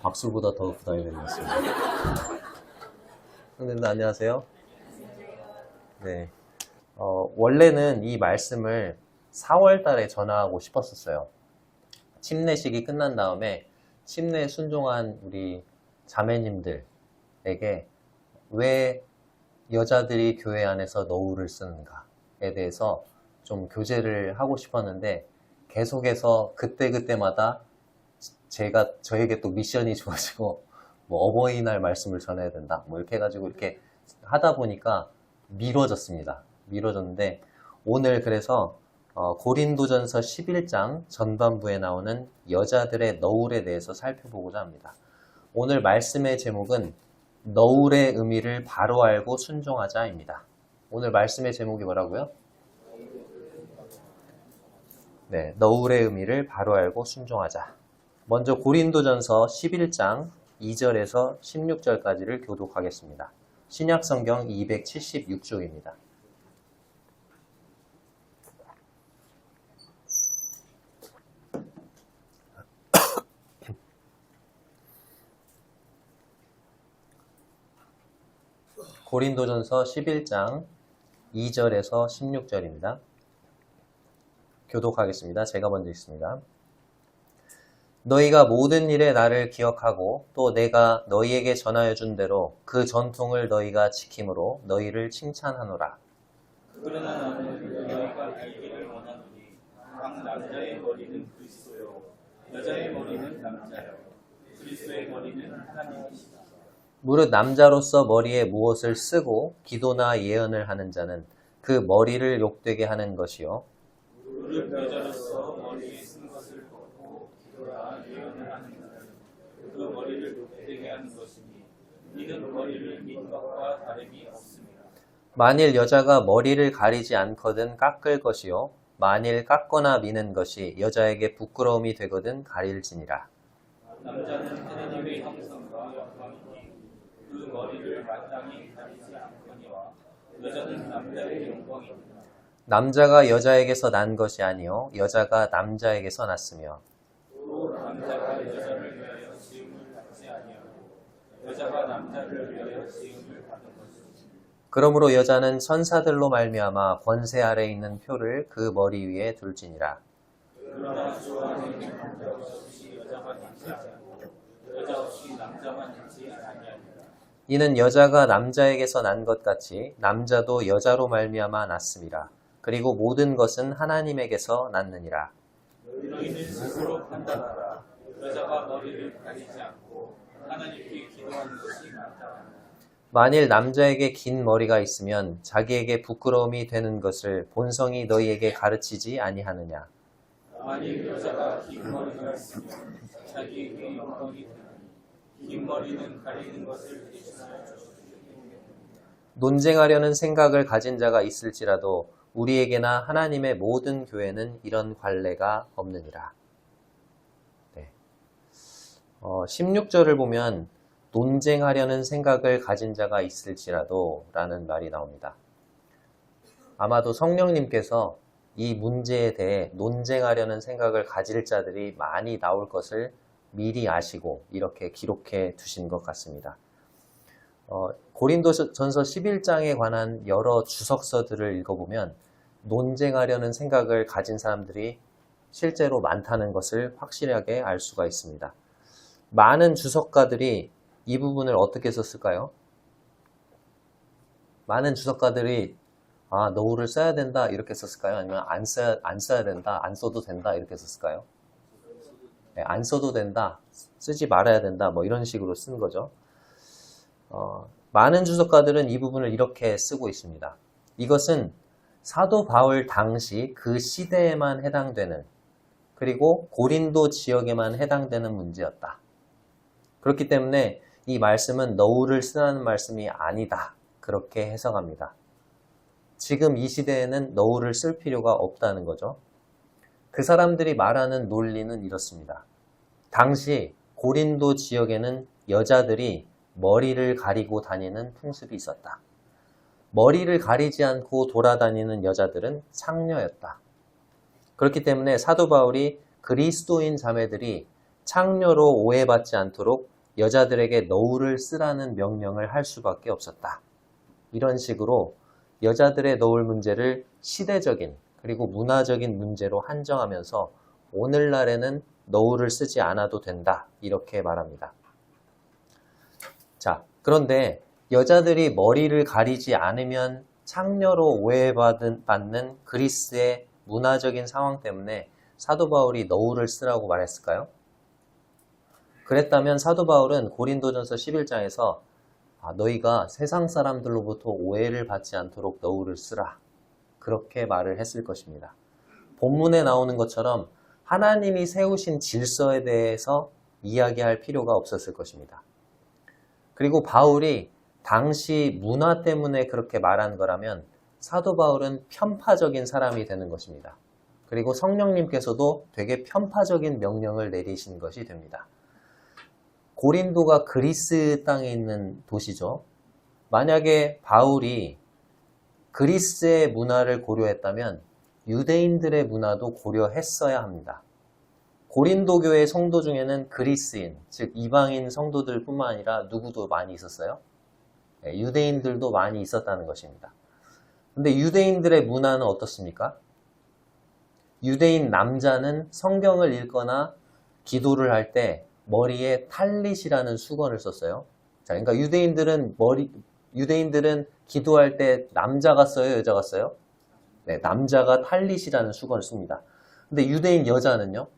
박수보다 더 부담이겠습니다. 선생님들 안녕하세요. 네. 원래는 이 말씀을 4월 달에 전하고 싶었었어요. 침례식이 끝난 다음에 침례에 순종한 우리 자매님들에게 왜 여자들이 교회 안에서 너울을 쓰는가에 대해서 좀 교제를 하고 싶었는데 계속해서 그때마다 저에게 또 미션이 주어지고 뭐 어버이날 말씀을 전해야 된다 뭐 이렇게 해가지고 이렇게 하다 보니까 미뤄졌는데 오늘 그래서 고린도전서 11장 전반부에 나오는 여자들의 너울에 대해서 살펴보고자 합니다. 오늘 말씀의 제목은 너울의 의미를 바로 알고 순종하자입니다. 오늘 말씀의 제목이 뭐라고요? 네, 너울의 의미를 바로 알고 순종하자. 먼저 고린도전서 11장 2절에서 16절까지를 교독하겠습니다. 신약성경 276쪽입니다. 고린도전서 11장 2절에서 16절입니다. 교독하겠습니다. 제가 먼저 읽습니다. 너희가 모든 일에 나를 기억하고 또 내가 너희에게 전하여 준 대로 그 전통을 너희가 지킴으로 너희를 칭찬하노라. 그러나 나는 너희가 알기를 원하노니 각 남자의 머리는 그리스도요 여자의 머리는 남자요 그리스도의 머리는 하나님이시다. 무릇 남자로서 머리에 무엇을 쓰고 기도나 예언을 하는 자는 그 머리를 욕되게 하는 것이요 무릇 여자로서 머리에 쓴 것을 벗고 기도나 예언을 하는 자는 그 머리를 욕되게 하는 것이니 이는 머리를 민 것과 다름이 없습니다. 만일 여자가 머리를 가리지 않거든 깎을 것이요 만일 깎거나 미는 것이 여자에게 부끄러움이 되거든 가릴지니라. 남자는 하나님의 형상과 영광이니 그 머리를 마땅히 가리지 않거니와 여자는 남자의 영광입니다. 남자가 여자에게서 난 것이 아니요 여자가 남자에게서 났으며 또 남자가 여자를 위하여 지음을 받지 아니하고 여자가 남자를 위하여 지음을 받은 것이지. 그러므로 여자는 천사들로 말미암아 권세 아래 있는 표를 그 머리 위에 둘지니라. 그러나 주 안에는 남자 없이 여자만 있지 않고 여자 없이 남자만 있지 아니하니라. 이는 여자가 남자에게서 난 것 같이 남자도 여자로 말미암아 났음이라. 그리고 모든 것은 하나님에게서 났느니라. 너희는 스스로 판단하라. 여자가 머리를 가리지 않고 하나님께 기도하는 것이 맞다. 만일 남자에게 긴 머리가 있으면 자기에게 부끄러움이 되는 것을 본성이 너희에게 가르치지 아니하느냐. 만일 여자가 긴 머리가 있으면 자기에게 영광이 되나니 긴 머리는 가리는 것을 대신하여 주시옵소서. 논쟁하려는 생각을 가진 자가 있을지라도 우리에게나 하나님의 모든 교회는 이런 관례가 없느니라. 네. 16절을 보면 논쟁하려는 생각을 가진 자가 있을지라도 라는 말이 나옵니다. 아마도 성령님께서 이 문제에 대해 논쟁하려는 생각을 가질 자들이 많이 나올 것을 미리 아시고 이렇게 기록해 두신 것 같습니다. 고린도전서 11장에 관한 여러 주석서들을 읽어보면 논쟁하려는 생각을 가진 사람들이 실제로 많다는 것을 확실하게 알 수가 있습니다. 많은 주석가들이 이 부분을 어떻게 썼을까요? 많은 주석가들이 너울을 써야 된다 이렇게 썼을까요? 아니면 안 써야 된다, 안 써도 된다 이렇게 썼을까요? 네, 안 써도 된다, 쓰지 말아야 된다 뭐 이런 식으로 쓴 거죠. 많은 주석가들은 이 부분을 이렇게 쓰고 있습니다. 이것은 사도 바울 당시 그 시대에만 해당되는 그리고 고린도 지역에만 해당되는 문제였다. 그렇기 때문에 이 말씀은 너울을 쓰라는 말씀이 아니다. 그렇게 해석합니다. 지금 이 시대에는 너울을 쓸 필요가 없다는 거죠. 그 사람들이 말하는 논리는 이렇습니다. 당시 고린도 지역에는 여자들이 머리를 가리고 다니는 풍습이 있었다. 머리를 가리지 않고 돌아다니는 여자들은 창녀였다. 그렇기 때문에 사도 바울이 그리스도인 자매들이 창녀로 오해받지 않도록 여자들에게 너울을 쓰라는 명령을 할 수밖에 없었다. 이런 식으로 여자들의 너울 문제를 시대적인 그리고 문화적인 문제로 한정하면서 오늘날에는 너울을 쓰지 않아도 된다. 이렇게 말합니다. 자, 그런데 여자들이 머리를 가리지 않으면 창녀로 오해받는 그리스의 문화적인 상황 때문에 사도 바울이 너울을 쓰라고 말했을까요? 그랬다면 사도 바울은 고린도전서 11장에서 너희가 세상 사람들로부터 오해를 받지 않도록 너울을 쓰라. 그렇게 말을 했을 것입니다. 본문에 나오는 것처럼 하나님이 세우신 질서에 대해서 이야기할 필요가 없었을 것입니다. 그리고 바울이 당시 문화 때문에 그렇게 말한 거라면 사도 바울은 편파적인 사람이 되는 것입니다. 그리고 성령님께서도 되게 편파적인 명령을 내리신 것이 됩니다. 고린도가 그리스 땅에 있는 도시죠. 만약에 바울이 그리스의 문화를 고려했다면 유대인들의 문화도 고려했어야 합니다. 고린도 교회 성도 중에는 그리스인, 즉 이방인 성도들 뿐만 아니라 누구도 많이 있었어요? 유대인들도 많이 있었다는 것입니다. 근데 유대인들의 문화는 어떻습니까? 유대인 남자는 성경을 읽거나 기도를 할 때 머리에 탈릿이라는 수건을 썼어요. 자, 그러니까 유대인들은 기도할 때 남자가 써요, 여자가 써요? 네, 남자가 탈릿이라는 수건을 씁니다. 근데 유대인 여자는요?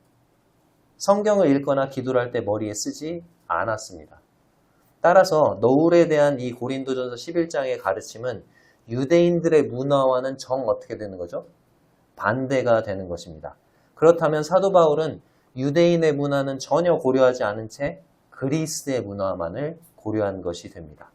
성경을 읽거나 기도를 할 때 머리에 쓰지 않았습니다. 따라서 너울에 대한 이 고린도전서 11장의 가르침은 유대인들의 문화와는 정 어떻게 되는 거죠? 반대가 되는 것입니다. 그렇다면 사도 바울은 유대인의 문화는 전혀 고려하지 않은 채 그리스의 문화만을 고려한 것이 됩니다.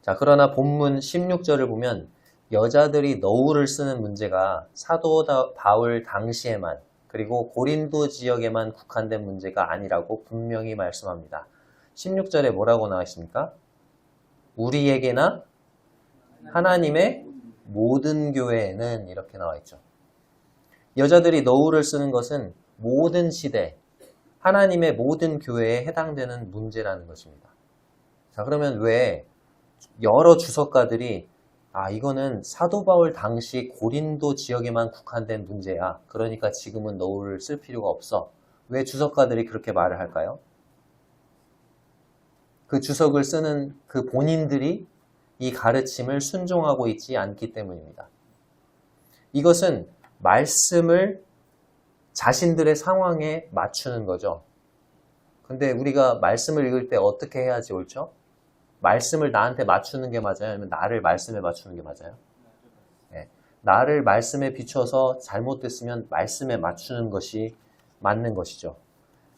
자, 그러나 본문 16절을 보면 여자들이 너울을 쓰는 문제가 사도 바울 당시에만 그리고 고린도 지역에만 국한된 문제가 아니라고 분명히 말씀합니다. 16절에 뭐라고 나와 있습니까? 우리에게나 하나님의 모든 교회에는 이렇게 나와 있죠. 여자들이 너울을 쓰는 것은 모든 시대, 하나님의 모든 교회에 해당되는 문제라는 것입니다. 자, 그러면 왜 여러 주석가들이 이거는 사도 바울 당시 고린도 지역에만 국한된 문제야. 그러니까 지금은 너울을 쓸 필요가 없어. 왜 주석가들이 그렇게 말을 할까요? 그 주석을 쓰는 그 본인들이 이 가르침을 순종하고 있지 않기 때문입니다. 이것은 말씀을 자신들의 상황에 맞추는 거죠. 근데 우리가 말씀을 읽을 때 어떻게 해야지 옳죠? 말씀을 나한테 맞추는 게 맞아요? 아니면 나를 말씀에 맞추는 게 맞아요? 네. 나를 말씀에 비춰서 잘못됐으면 말씀에 맞추는 것이 맞는 것이죠.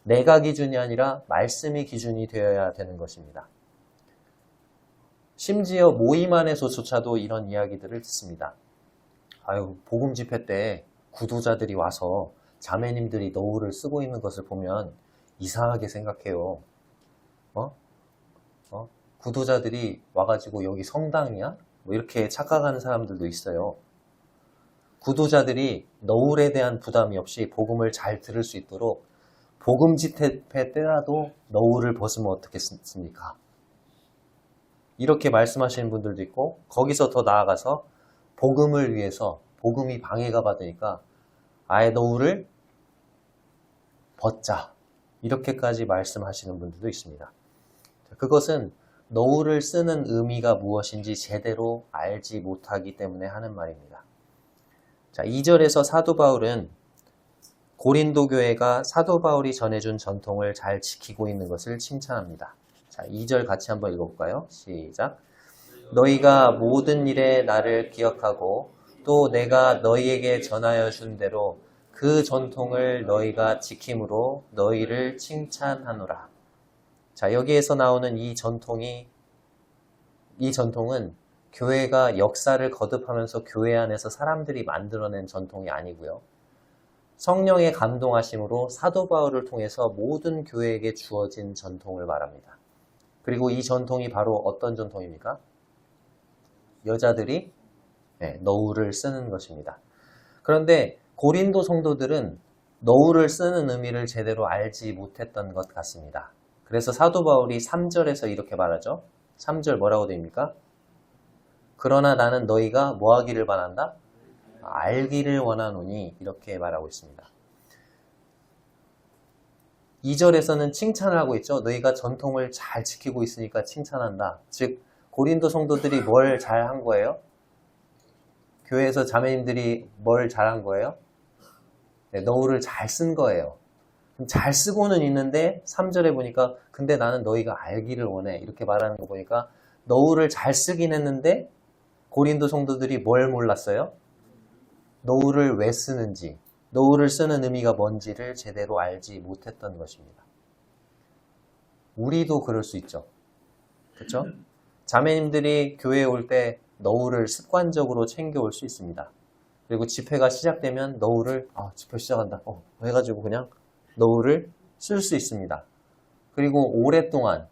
내가 기준이 아니라 말씀이 기준이 되어야 되는 것입니다. 심지어 모임 안에서조차도 이런 이야기들을 듣습니다. 복음 집회 때 구도자들이 와서 자매님들이 너울을 쓰고 있는 것을 보면 이상하게 생각해요. 구도자들이 와가지고 여기 성당이야? 뭐 이렇게 착각하는 사람들도 있어요. 구도자들이 너울에 대한 부담이 없이 복음을 잘 들을 수 있도록 복음 집회 때라도 너울을 벗으면 어떻겠습니까? 이렇게 말씀하시는 분들도 있고 거기서 더 나아가서 복음을 위해서 복음이 방해가 받으니까 아예 너울을 벗자 이렇게까지 말씀하시는 분들도 있습니다. 그것은 너울을 쓰는 의미가 무엇인지 제대로 알지 못하기 때문에 하는 말입니다. 자, 2절에서 사도 바울은 고린도 교회가 사도 바울이 전해준 전통을 잘 지키고 있는 것을 칭찬합니다. 자, 2절 같이 한번 읽어볼까요? 시작. 너희가 모든 일에 나를 기억하고 또 내가 너희에게 전하여 준 대로 그 전통을 너희가 지킴으로 너희를 칭찬하노라. 자, 여기에서 나오는 이 전통은 교회가 역사를 거듭하면서 교회 안에서 사람들이 만들어낸 전통이 아니고요. 성령의 감동하심으로 사도 바울을 통해서 모든 교회에게 주어진 전통을 말합니다. 그리고 이 전통이 바로 어떤 전통입니까? 여자들이 너울을 쓰는 것입니다. 그런데 고린도 성도들은 너울을 쓰는 의미를 제대로 알지 못했던 것 같습니다. 그래서 사도 바울이 3절에서 이렇게 말하죠. 3절 뭐라고 됩니까? 그러나 나는 너희가 뭐 하기를 바란다? 알기를 원하노니 이렇게 말하고 있습니다. 2절에서는 칭찬을 하고 있죠. 너희가 전통을 잘 지키고 있으니까 칭찬한다. 즉 고린도 성도들이 뭘 잘한 거예요? 교회에서 자매님들이 뭘 잘한 거예요? 네, 너울을 잘 쓴 거예요. 잘 쓰고는 있는데 3절에 보니까 근데 나는 너희가 알기를 원해 이렇게 말하는 거 보니까 너울을 잘 쓰긴 했는데 고린도 성도들이 뭘 몰랐어요? 너울을 왜 쓰는지, 너울을 쓰는 의미가 뭔지를 제대로 알지 못했던 것입니다. 우리도 그럴 수 있죠. 그렇죠? 자매님들이 교회에 올 때 너울을 습관적으로 챙겨올 수 있습니다. 그리고 집회가 시작되면 너울을 집회 시작한다 해가지고 그냥 너울을 쓸 수 있습니다. 그리고 오랫동안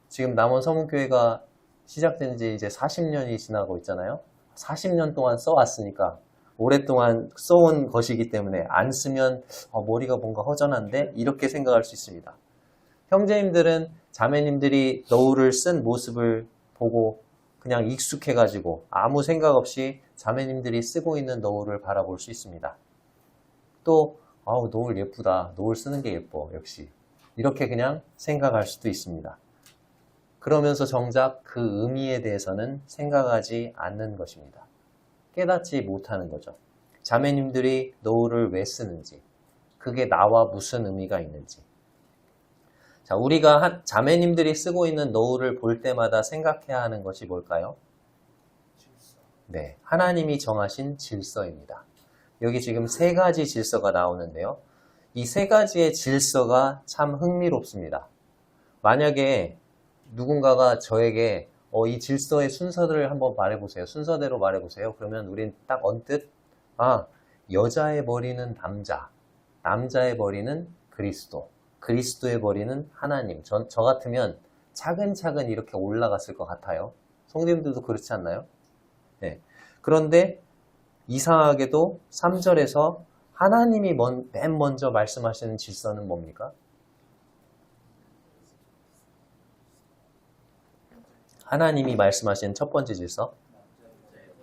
지금 남원 서문교회가 시작된 지 이제 40년이 지나고 있잖아요. 40년 동안 써왔으니까 오랫동안 써온 것이기 때문에 안 쓰면 머리가 뭔가 허전한데 이렇게 생각할 수 있습니다. 형제님들은 자매님들이 너울을 쓴 모습을 보고 그냥 익숙해가지고 아무 생각 없이 자매님들이 쓰고 있는 너울을 바라볼 수 있습니다. 또 너울 예쁘다. 너울 쓰는 게 예뻐. 역시 이렇게 그냥 생각할 수도 있습니다. 그러면서 정작 그 의미에 대해서는 생각하지 않는 것입니다. 깨닫지 못하는 거죠. 자매님들이 너울을 왜 쓰는지, 그게 나와 무슨 의미가 있는지. 자, 우리가 자매님들이 쓰고 있는 너울을 볼 때마다 생각해야 하는 것이 뭘까요? 네, 하나님이 정하신 질서입니다. 여기 지금 3가지 질서가 나오는데요. 이 3가지의 질서가 참 흥미롭습니다. 만약에 누군가가 저에게 이 질서의 순서들을 한번 말해보세요. 순서대로 말해보세요. 그러면 우린 딱 언뜻 여자의 머리는 남자, 남자의 머리는 그리스도, 그리스도의 머리는 하나님. 저 같으면 차근차근 이렇게 올라갔을 것 같아요. 성도님들도 그렇지 않나요? 네. 그런데 이상하게도 3절에서 하나님이 맨 먼저 말씀하시는 질서는 뭡니까? 하나님이 말씀하신 첫 번째 질서.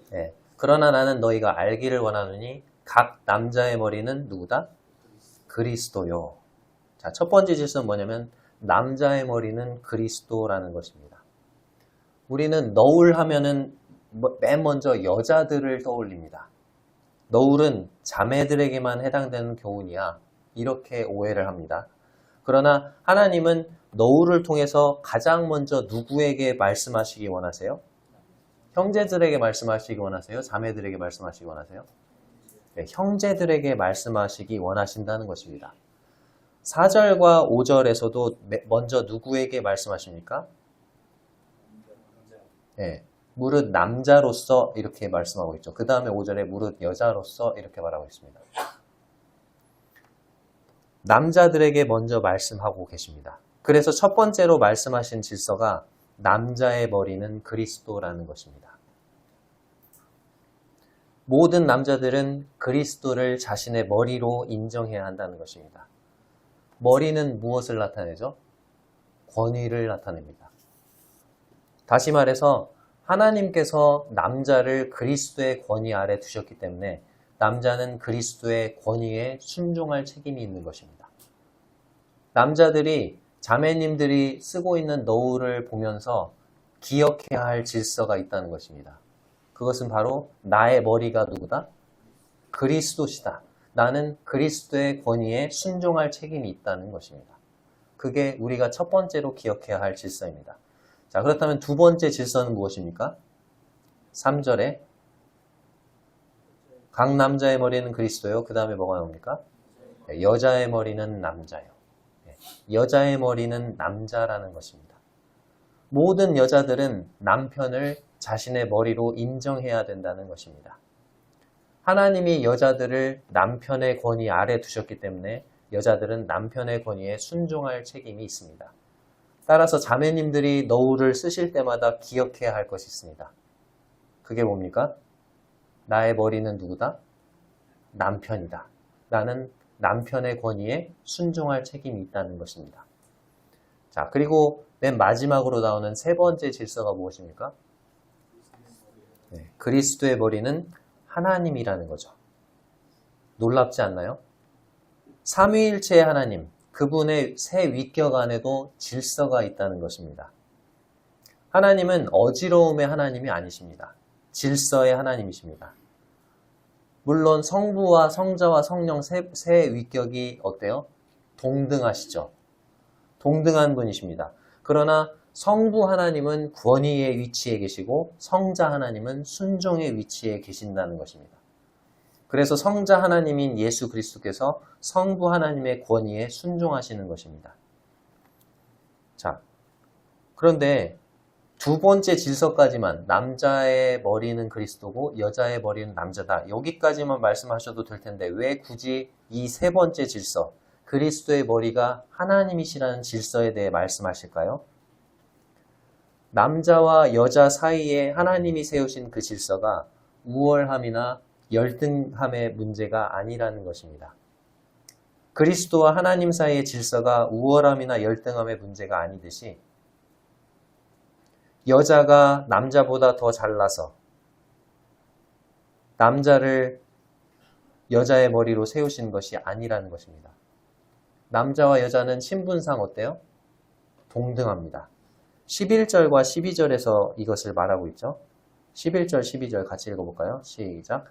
네. 그러나 나는 너희가 알기를 원하노니 각 남자의 머리는 누구다? 그리스도요. 자, 첫 번째 질서는 뭐냐면 남자의 머리는 그리스도라는 것입니다. 우리는 너울 하면은 맨 먼저 여자들을 떠올립니다. 너울은 자매들에게만 해당되는 교훈이야. 이렇게 오해를 합니다. 그러나 하나님은 너울을 통해서 가장 먼저 누구에게 말씀하시기 원하세요? 형제들에게 말씀하시기 원하세요? 자매들에게 말씀하시기 원하세요? 네, 형제들에게 말씀하시기 원하신다는 것입니다. 4절과 5절에서도 먼저 누구에게 말씀하십니까? 네, 무릇 남자로서 이렇게 말씀하고 있죠. 그 다음에 5절에 무릇 여자로서 이렇게 말하고 있습니다. 남자들에게 먼저 말씀하고 계십니다. 그래서 첫 번째로 말씀하신 질서가 남자의 머리는 그리스도라는 것입니다. 모든 남자들은 그리스도를 자신의 머리로 인정해야 한다는 것입니다. 머리는 무엇을 나타내죠? 권위를 나타냅니다. 다시 말해서 하나님께서 남자를 그리스도의 권위 아래 두셨기 때문에 남자는 그리스도의 권위에 순종할 책임이 있는 것입니다. 남자들이 자매님들이 쓰고 있는 너울을 보면서 기억해야 할 질서가 있다는 것입니다. 그것은 바로 나의 머리가 누구다? 그리스도시다. 나는 그리스도의 권위에 순종할 책임이 있다는 것입니다. 그게 우리가 첫 번째로 기억해야 할 질서입니다. 자, 그렇다면 두 번째 질서는 무엇입니까? 3절에 각 남자의 머리는 그리스도요. 그 다음에 뭐가 나옵니까? 여자의 머리는 남자요. 여자의 머리는 남자라는 것입니다. 모든 여자들은 남편을 자신의 머리로 인정해야 된다는 것입니다. 하나님이 여자들을 남편의 권위 아래 두셨기 때문에 여자들은 남편의 권위에 순종할 책임이 있습니다. 따라서 자매님들이 너울을 쓰실 때마다 기억해야 할 것이 있습니다. 그게 뭡니까? 나의 머리는 누구다? 남편이다. 나는 남편의 권위에 순종할 책임이 있다는 것입니다. 자, 그리고 맨 마지막으로 나오는 세 번째 질서가 무엇입니까? 네, 그리스도의 머리는 하나님이라는 거죠. 놀랍지 않나요? 삼위일체의 하나님, 그분의 세 위격 안에도 질서가 있다는 것입니다. 하나님은 어지러움의 하나님이 아니십니다. 질서의 하나님이십니다. 물론 성부와 성자와 성령 세 위격이 어때요? 동등하시죠. 동등한 분이십니다. 그러나 성부 하나님은 권위의 위치에 계시고 성자 하나님은 순종의 위치에 계신다는 것입니다. 그래서 성자 하나님인 예수 그리스도께서 성부 하나님의 권위에 순종하시는 것입니다. 자, 그런데 두 번째 질서까지만 남자의 머리는 그리스도고 여자의 머리는 남자다. 여기까지만 말씀하셔도 될 텐데 왜 굳이 이 세 번째 질서, 그리스도의 머리가 하나님이시라는 질서에 대해 말씀하실까요? 남자와 여자 사이에 하나님이 세우신 그 질서가 우월함이나 열등함의 문제가 아니라는 것입니다. 그리스도와 하나님 사이의 질서가 우월함이나 열등함의 문제가 아니듯이 여자가 남자보다 더 잘나서 남자를 여자의 머리로 세우신 것이 아니라는 것입니다. 남자와 여자는 신분상 어때요? 동등합니다. 11절과 12절에서 이것을 말하고 있죠. 11절, 12절 같이 읽어볼까요? 시작.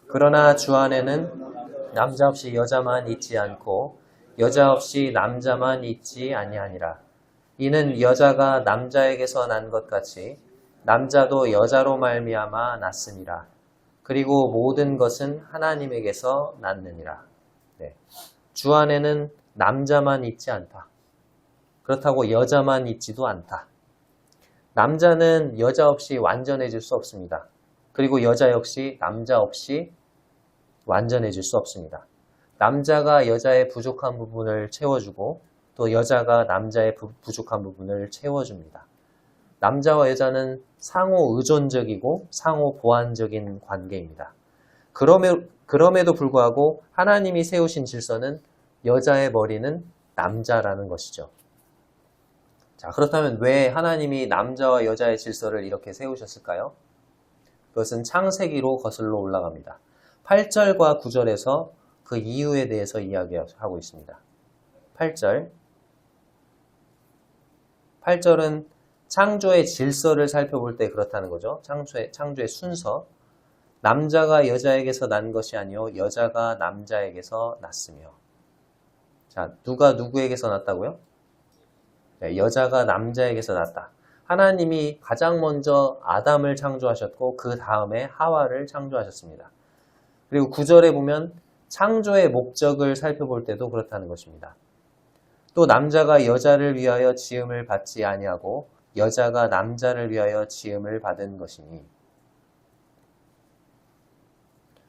그러나 주 안에는 남자 없이 여자만 있지 않고 여자 없이 남자만 있지 아니하니라. 이는 여자가 남자에게서 난 것 같이 남자도 여자로 말미암아 났음이라. 그리고 모든 것은 하나님에게서 났느니라. 네. 주 안에는 남자만 있지 않다. 그렇다고 여자만 있지도 않다. 남자는 여자 없이 완전해질 수 없습니다. 그리고 여자 역시 남자 없이 완전해질 수 없습니다. 남자가 여자의 부족한 부분을 채워주고 또 여자가 남자의 부족한 부분을 채워줍니다. 남자와 여자는 상호 의존적이고 상호 보완적인 관계입니다. 그럼에도 불구하고 하나님이 세우신 질서는 여자의 머리는 남자라는 것이죠. 자, 그렇다면 왜 하나님이 남자와 여자의 질서를 이렇게 세우셨을까요? 그것은 창세기로 거슬러 올라갑니다. 8절과 9절에서 그 이유에 대해서 이야기하고 있습니다. 8절은 창조의 질서를 살펴볼 때 그렇다는 거죠. 창조의 순서. 남자가 여자에게서 난 것이 아니요 여자가 남자에게서 났으며. 자, 누가 누구에게서 났다고요? 네, 여자가 남자에게서 났다. 하나님이 가장 먼저 아담을 창조하셨고 그 다음에 하와를 창조하셨습니다. 그리고 9절에 보면 창조의 목적을 살펴볼 때도 그렇다는 것입니다. 또 남자가 여자를 위하여 지음을 받지 아니하고 여자가 남자를 위하여 지음을 받은 것이니.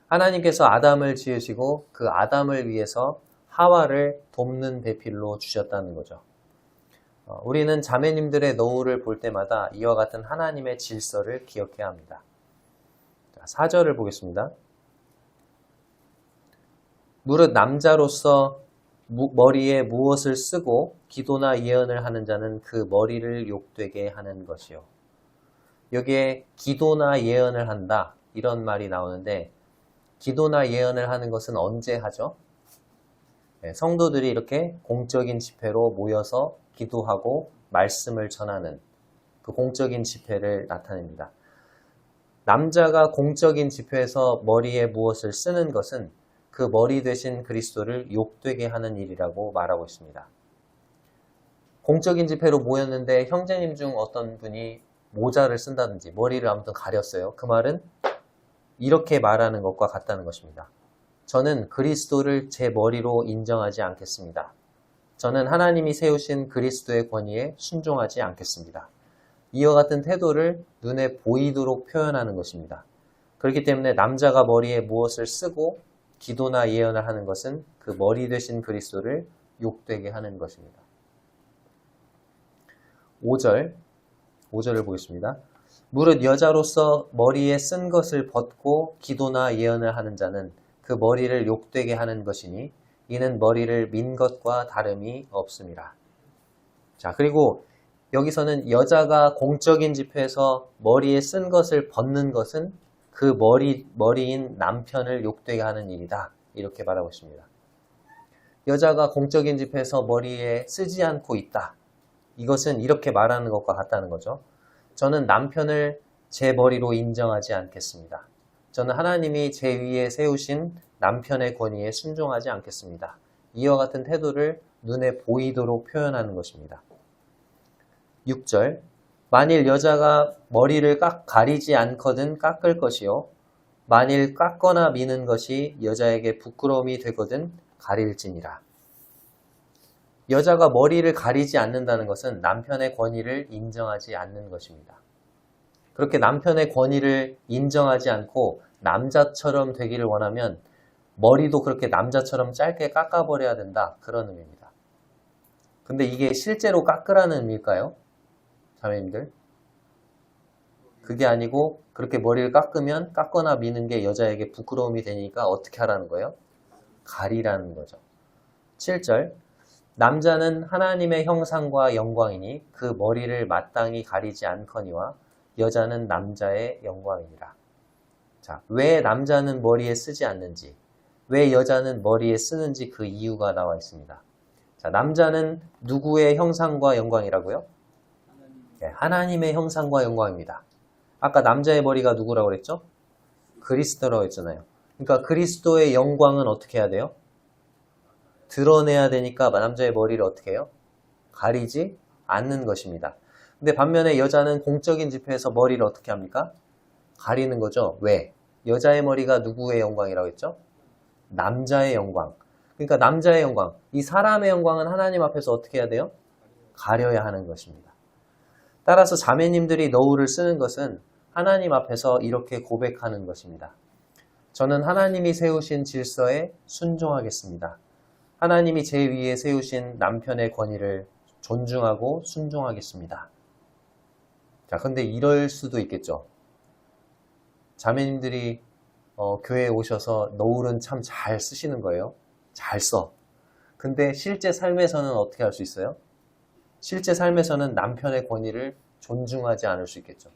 하나님께서 아담을 지으시고 그 아담을 위해서 하와를 돕는 배필로 주셨다는 거죠. 우리는 자매님들의 노후를 볼 때마다 이와 같은 하나님의 질서를 기억해야 합니다. 4절을 보겠습니다. 무릇 남자로서 머리에 무엇을 쓰고 기도나 예언을 하는 자는 그 머리를 욕되게 하는 것이요. 여기에 기도나 예언을 한다 이런 말이 나오는데 기도나 예언을 하는 것은 언제 하죠? 네, 성도들이 이렇게 공적인 집회로 모여서 기도하고 말씀을 전하는 그 공적인 집회를 나타냅니다. 남자가 공적인 집회에서 머리에 무엇을 쓰는 것은 그 머리 되신 그리스도를 욕되게 하는 일이라고 말하고 있습니다. 공적인 집회로 모였는데 형제님 중 어떤 분이 모자를 쓴다든지 머리를 아무튼 가렸어요. 그 말은 이렇게 말하는 것과 같다는 것입니다. 저는 그리스도를 제 머리로 인정하지 않겠습니다. 저는 하나님이 세우신 그리스도의 권위에 순종하지 않겠습니다. 이와 같은 태도를 눈에 보이도록 표현하는 것입니다. 그렇기 때문에 남자가 머리에 무엇을 쓰고 기도나 예언을 하는 것은 그 머리 되신 그리스도를 욕되게 하는 것입니다. 5절을 보겠습니다. 무릇 여자로서 머리에 쓴 것을 벗고 기도나 예언을 하는 자는 그 머리를 욕되게 하는 것이니 이는 머리를 민 것과 다름이 없음이라. 자, 그리고 여기서는 여자가 공적인 집회에서 머리에 쓴 것을 벗는 것은 그 머리인 남편을 욕되게 하는 일이다. 이렇게 말하고 있습니다. 여자가 공적인 집회에서 머리에 쓰지 않고 있다. 이것은 이렇게 말하는 것과 같다는 거죠. 저는 남편을 제 머리로 인정하지 않겠습니다. 저는 하나님이 제 위에 세우신 남편의 권위에 순종하지 않겠습니다. 이와 같은 태도를 눈에 보이도록 표현하는 것입니다. 6절, 만일 여자가 머리를 가리지 않거든 깎을 것이요 만일 깎거나 미는 것이 여자에게 부끄러움이 되거든 가릴지니라. 여자가 머리를 가리지 않는다는 것은 남편의 권위를 인정하지 않는 것입니다. 그렇게 남편의 권위를 인정하지 않고 남자처럼 되기를 원하면 머리도 그렇게 남자처럼 짧게 깎아버려야 된다. 그런 의미입니다. 근데 이게 실제로 깎으라는 의미일까요? 자매님들? 그게 아니고 그렇게 머리를 깎으면 깎거나 미는 게 여자에게 부끄러움이 되니까 어떻게 하라는 거예요? 가리라는 거죠. 7절, 남자는 하나님의 형상과 영광이니 그 머리를 마땅히 가리지 않거니와 여자는 남자의 영광이니라. 자, 왜 남자는 머리에 쓰지 않는지, 왜 여자는 머리에 쓰는지 그 이유가 나와 있습니다. 자, 남자는 누구의 형상과 영광이라고요? 네, 하나님의 형상과 영광입니다. 아까 남자의 머리가 누구라고 그랬죠? 그리스도라고 했잖아요. 그러니까 그리스도의 영광은 어떻게 해야 돼요? 드러내야 되니까 남자의 머리를 어떻게 해요? 가리지 않는 것입니다. 근데 반면에 여자는 공적인 집회에서 머리를 어떻게 합니까? 가리는 거죠. 왜? 여자의 머리가 누구의 영광이라고 했죠? 남자의 영광. 그러니까 남자의 영광, 이 사람의 영광은 하나님 앞에서 어떻게 해야 돼요? 가려야 하는 것입니다. 따라서 자매님들이 너울을 쓰는 것은 하나님 앞에서 이렇게 고백하는 것입니다. 저는 하나님이 세우신 질서에 순종하겠습니다. 하나님이 제 위에 세우신 남편의 권위를 존중하고 순종하겠습니다. 자, 근데 이럴 수도 있겠죠. 자매님들이 교회에 오셔서 너울은 참 잘 쓰시는 거예요. 잘 써. 근데 실제 삶에서는 어떻게 할 수 있어요? 실제 삶에서는 남편의 권위를 존중하지 않을 수 있겠죠.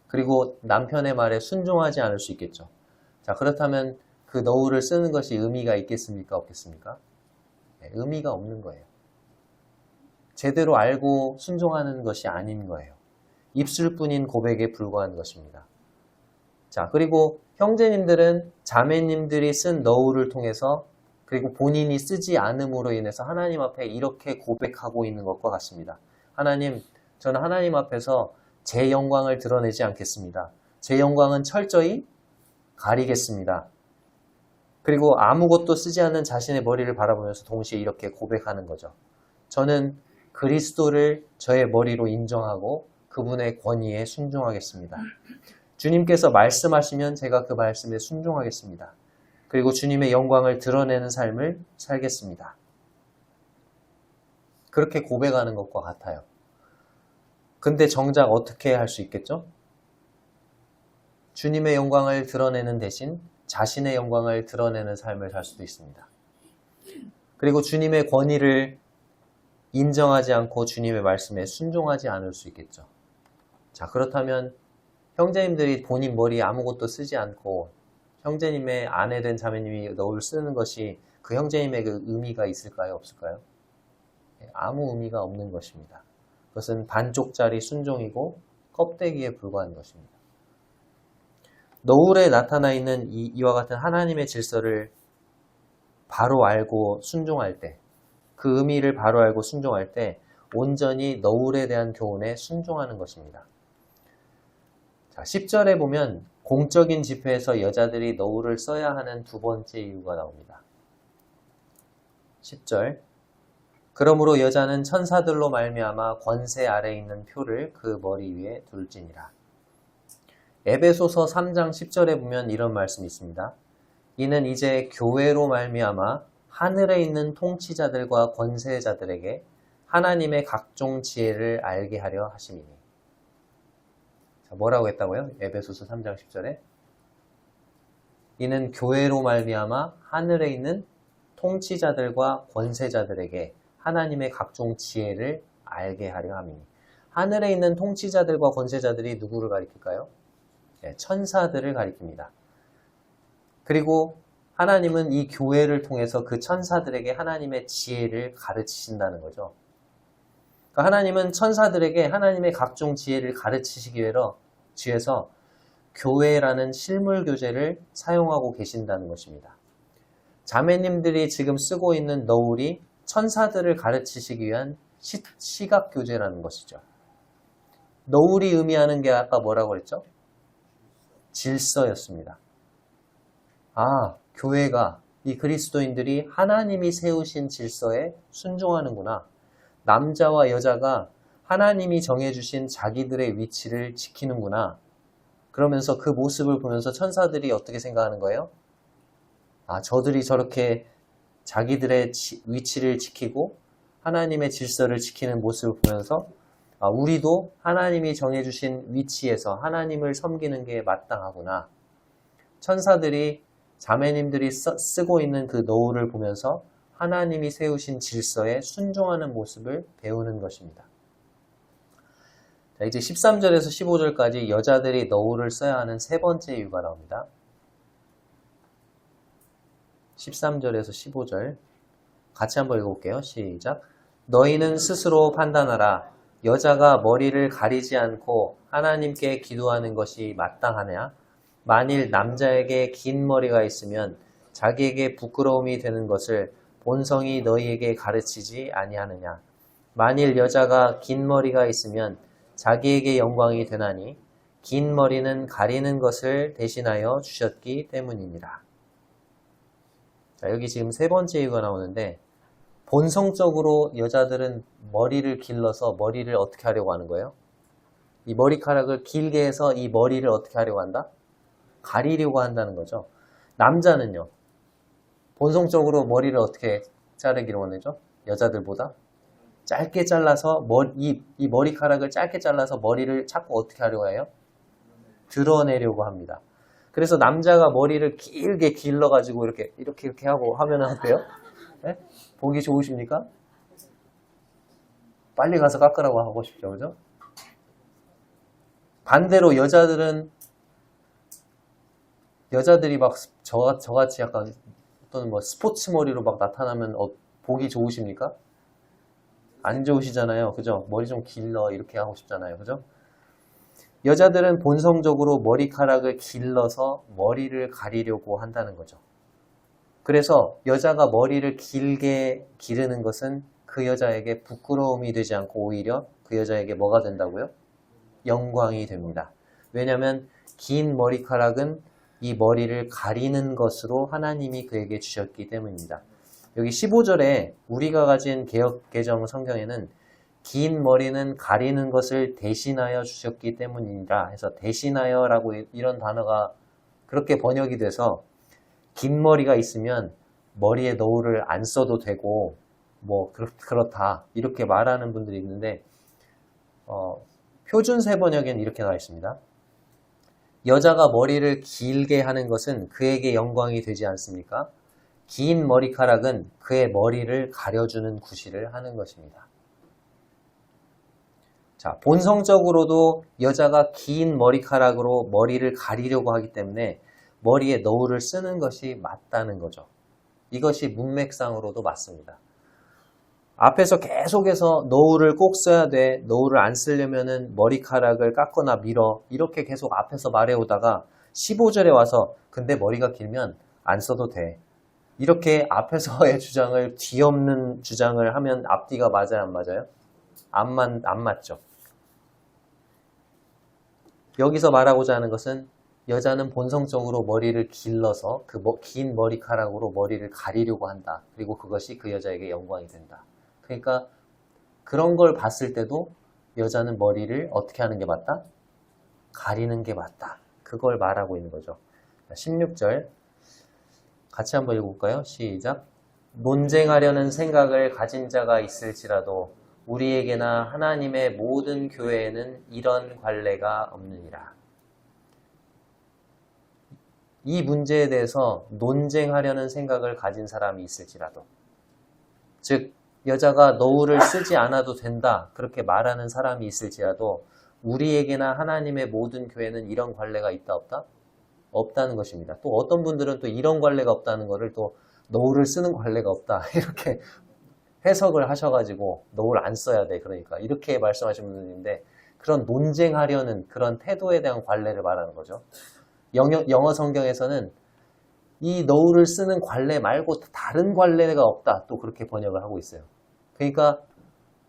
그리고 남편의 말에 순종하지 않을 수 있겠죠. 자, 그렇다면 그 너울을 쓰는 것이 의미가 있겠습니까? 없겠습니까? 네, 의미가 없는 거예요. 제대로 알고 순종하는 것이 아닌 거예요. 입술뿐인 고백에 불과한 것입니다. 자, 그리고 형제님들은 자매님들이 쓴 너울을 통해서 그리고 본인이 쓰지 않음으로 인해서 하나님 앞에 이렇게 고백하고 있는 것과 같습니다. 하나님, 저는 하나님 앞에서 제 영광을 드러내지 않겠습니다. 제 영광은 철저히 가리겠습니다. 그리고 아무것도 쓰지 않는 자신의 머리를 바라보면서 동시에 이렇게 고백하는 거죠. 저는 그리스도를 저의 머리로 인정하고 그분의 권위에 순종하겠습니다. 주님께서 말씀하시면 제가 그 말씀에 순종하겠습니다. 그리고 주님의 영광을 드러내는 삶을 살겠습니다. 그렇게 고백하는 것과 같아요. 근데 정작 어떻게 할 수 있겠죠? 주님의 영광을 드러내는 대신 자신의 영광을 드러내는 삶을 살 수도 있습니다. 그리고 주님의 권위를 인정하지 않고 주님의 말씀에 순종하지 않을 수 있겠죠. 자, 그렇다면 형제님들이 본인 머리에 아무것도 쓰지 않고 형제님의 아내된 자매님이 너울 쓰는 것이 그 형제님의 그 의미가 있을까요? 없을까요? 아무 의미가 없는 것입니다. 그것은 반쪽짜리 순종이고 껍데기에 불과한 것입니다. 너울에 나타나 있는 이와 같은 하나님의 질서를 바로 알고 순종할 때, 그 의미를 바로 알고 순종할 때 온전히 너울에 대한 교훈에 순종하는 것입니다. 자, 10절에 보면 공적인 집회에서 여자들이 너울을 써야 하는 두 번째 이유가 나옵니다. 10절, 그러므로 여자는 천사들로 말미암아 권세 아래에 있는 표를 그 머리 위에 둘지니라. 에베소서 3장 10절에 보면 이런 말씀이 있습니다. 이는 이제 교회로 말미암아 하늘에 있는 통치자들과 권세자들에게 하나님의 각종 지혜를 알게 하려 하심이니. 자, 뭐라고 했다고요? 에베소서 3장 10절에 이는 교회로 말미암아 하늘에 있는 통치자들과 권세자들에게 하나님의 각종 지혜를 알게 하려 함이니. 하늘에 있는 통치자들과 권세자들이 누구를 가리킬까요? 천사들을 가리킵니다. 그리고 하나님은 이 교회를 통해서 그 천사들에게 하나님의 지혜를 가르치신다는 거죠. 그러니까 하나님은 천사들에게 하나님의 각종 지혜를 가르치시기 위해서 교회라는 실물 교재를 사용하고 계신다는 것입니다. 자매님들이 지금 쓰고 있는 너울이 천사들을 가르치시기 위한 시각 교재라는 것이죠. 너울이 의미하는 게 아까 뭐라고 그랬죠? 질서였습니다. 교회가, 이 그리스도인들이 하나님이 세우신 질서에 순종하는구나. 남자와 여자가 하나님이 정해주신 자기들의 위치를 지키는구나. 그러면서 그 모습을 보면서 천사들이 어떻게 생각하는 거예요? 저들이 저렇게 자기들의 위치를 지키고 하나님의 질서를 지키는 모습을 보면서 우리도 하나님이 정해주신 위치에서 하나님을 섬기는 게 마땅하구나. 천사들이 자매님들이 쓰고 있는 그 너울을 보면서 하나님이 세우신 질서에 순종하는 모습을 배우는 것입니다. 자, 이제 13절에서 15절까지 여자들이 너울을 써야 하는 세 번째 이유가 나옵니다. 13절에서 15절 같이 한번 읽어볼게요. 시작. 너희는 스스로 판단하라. 여자가 머리를 가리지 않고 하나님께 기도하는 것이 마땅하냐? 만일 남자에게 긴 머리가 있으면 자기에게 부끄러움이 되는 것을 본성이 너희에게 가르치지 아니하느냐? 만일 여자가 긴 머리가 있으면 자기에게 영광이 되나니 긴 머리는 가리는 것을 대신하여 주셨기 때문이니라. 자, 여기 지금 세 번째 이유가 나오는데 본성적으로 여자들은 머리를 길러서 머리를 어떻게 하려고 하는 거예요? 이 머리카락을 길게 해서 이 머리를 어떻게 하려고 한다? 가리려고 한다는 거죠. 남자는요. 본성적으로 머리를 어떻게 자르기를 원하죠? 여자들보다 짧게 잘라서 이 머리카락을 짧게 잘라서 머리를 자꾸 어떻게 하려고 해요? 드러내려고 합니다. 그래서 남자가 머리를 길게 길러가지고 이렇게 하고 하면 어때요? 네? 보기 좋으십니까? 빨리 가서 깎으라고 하고 싶죠, 그죠? 반대로 여자들이 막 저같이 약간 어떤 스포츠 머리로 막 나타나면 보기 좋으십니까? 안 좋으시잖아요, 그죠? 머리 좀 길러 이렇게 하고 싶잖아요, 그죠? 여자들은 본성적으로 머리카락을 길러서 머리를 가리려고 한다는 거죠. 그래서 여자가 머리를 길게 기르는 것은 그 여자에게 부끄러움이 되지 않고 오히려 그 여자에게 뭐가 된다고요? 영광이 됩니다. 왜냐하면 긴 머리카락은 이 머리를 가리는 것으로 하나님이 그에게 주셨기 때문입니다. 여기 15절에 우리가 가진 개역 개정 성경에는 긴 머리는 가리는 것을 대신하여 주셨기 때문이라 해서 대신하여라고 이런 단어가 그렇게 번역이 돼서 긴 머리가 있으면 머리에 너울을 안 써도 되고 그렇다 이렇게 말하는 분들이 있는데 표준세 번역에는 이렇게 나와 있습니다. 여자가 머리를 길게 하는 것은 그에게 영광이 되지 않습니까? 긴 머리카락은 그의 머리를 가려주는 구실을 하는 것입니다. 자, 본성적으로도 여자가 긴 머리카락으로 머리를 가리려고 하기 때문에 머리에 너울을 쓰는 것이 맞다는 거죠. 이것이 문맥상으로도 맞습니다. 앞에서 계속해서 너울을 꼭 써야 돼. 너울을 안 쓰려면은 머리카락을 깎거나 밀어. 이렇게 계속 앞에서 말해오다가 15절에 와서 근데 머리가 길면 안 써도 돼. 이렇게 앞에서의 주장을 뒤엎는 주장을 하면 앞뒤가 맞아요, 안 맞아요? 안 맞죠. 여기서 말하고자 하는 것은 여자는 본성적으로 머리를 길러서 그 긴 머리카락으로 머리를 가리려고 한다. 그리고 그것이 그 여자에게 영광이 된다. 그러니까 그런 걸 봤을 때도 여자는 머리를 어떻게 하는 게 맞다? 가리는 게 맞다. 그걸 말하고 있는 거죠. 16절 같이 한번 읽어볼까요? 시작. 논쟁하려는 생각을 가진 자가 있을지라도 우리에게나 하나님의 모든 교회에는 이런 관례가 없느니라. 이 문제에 대해서 논쟁하려는 생각을 가진 사람이 있을지라도 즉 여자가 너울을 쓰지 않아도 된다 그렇게 말하는 사람이 있을지라도 우리에게나 하나님의 모든 교회는 이런 관례가 있다 없다? 없다는 것입니다. 또 어떤 분들은 또 이런 관례가 없다는 것을 또 너울을 쓰는 관례가 없다 이렇게 해석을 하셔가지고 너울 안 써야 돼 그러니까 이렇게 말씀하시는 분들인데 그런 논쟁하려는 그런 태도에 대한 관례를 말하는 거죠. 영어 성경에서는 이 너울을 쓰는 관례 말고 다른 관례가 없다 또 그렇게 번역을 하고 있어요. 그러니까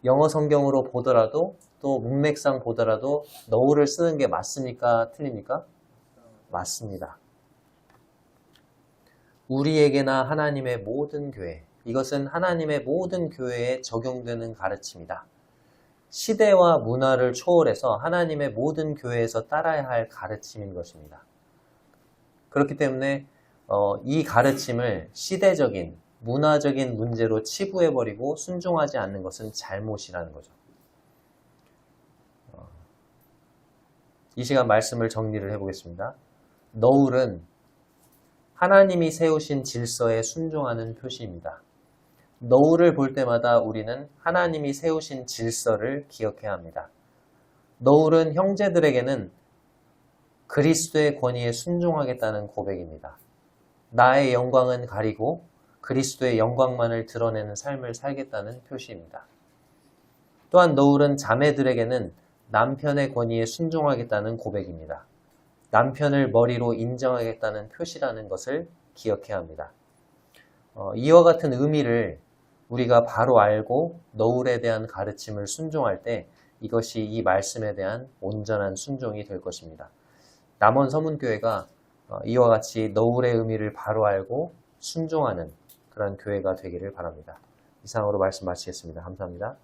영어 성경으로 보더라도 또 문맥상 보더라도 너울을 쓰는 게 맞습니까? 틀립니까? 맞습니다. 우리에게나 하나님의 모든 교회, 이것은 하나님의 모든 교회에 적용되는 가르침이다. 시대와 문화를 초월해서 하나님의 모든 교회에서 따라야 할 가르침인 것입니다. 그렇기 때문에 이 가르침을 시대적인, 문화적인 문제로 치부해버리고 순종하지 않는 것은 잘못이라는 거죠. 이 시간 말씀을 정리를 해보겠습니다. 너울은 하나님이 세우신 질서에 순종하는 표시입니다. 너울을 볼 때마다 우리는 하나님이 세우신 질서를 기억해야 합니다. 너울은 형제들에게는 그리스도의 권위에 순종하겠다는 고백입니다. 나의 영광은 가리고 그리스도의 영광만을 드러내는 삶을 살겠다는 표시입니다. 또한 너울은 자매들에게는 남편의 권위에 순종하겠다는 고백입니다. 남편을 머리로 인정하겠다는 표시라는 것을 기억해야 합니다. 이와 같은 의미를 우리가 바로 알고 너울에 대한 가르침을 순종할 때 이것이 이 말씀에 대한 온전한 순종이 될 것입니다. 남원 서문교회가 이와 같이 너울의 의미를 바로 알고 순종하는 그런 교회가 되기를 바랍니다. 이상으로 말씀 마치겠습니다. 감사합니다.